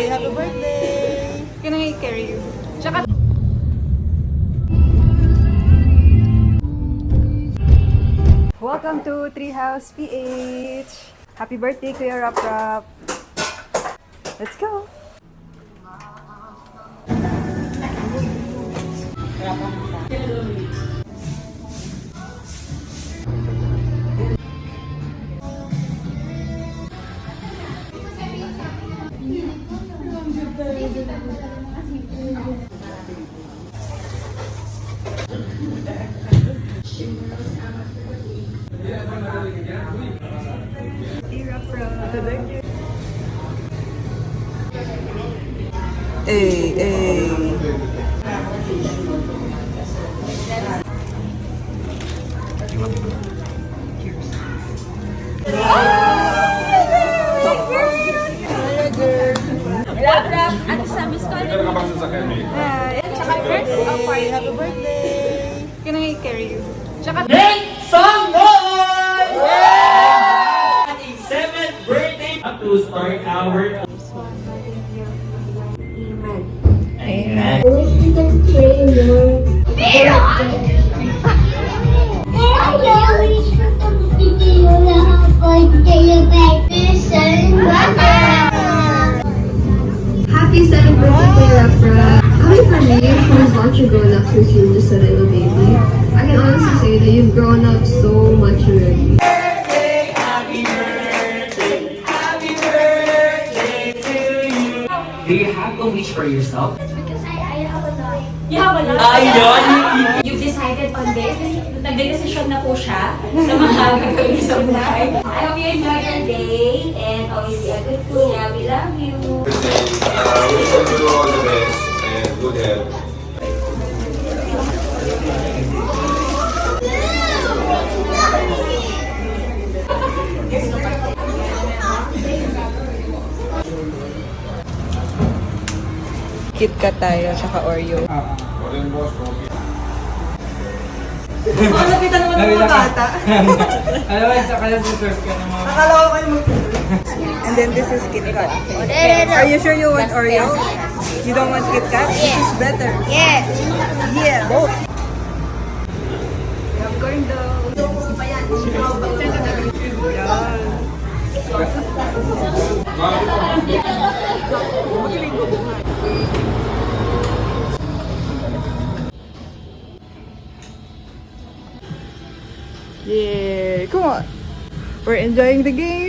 Happy birthday! Can I carry you? Tsaka... Welcome to Treehouse PH! Happy birthday, Kuya Rap Rap! Let's go! Hey, hey. Rap-rap! Ano sa Miss Colin? Meron ka bang sasakyan, May? Tsaka birthday! Happy birthday! Can I carry you? Tsaka... Make some noise! Happy 7th birthday to start our... Amen. I wish you could pray more. Happy 7th birthday, Lepra. Coming from me, who is not your grown-up since you're just a little baby, I can honestly say that you've grown up so much already. Happy birthday, happy birthday to you. Do you have a wish for yourself? Because I have a lot. You have a lot. Ayun! You've decided on this. Nagde-desisyon na po siya sa mga gagawin niya sa buhay. I hope you enjoy your day and always be a good kuya. We love you. Wish you all the best and good health. KitKat tayo, tsaka Oreo. Morning, boss. Coffee. Lapitan naman ng mga bata. Alam mo, sa kanya deserve ka ng mga... Akala ko kayo And then this is KitKat. Are you sure you want Oreo? You don't want KitKat? This is better. Yes. Yeah, both. We have corn dogs. Yeah, come on. We're enjoying the game.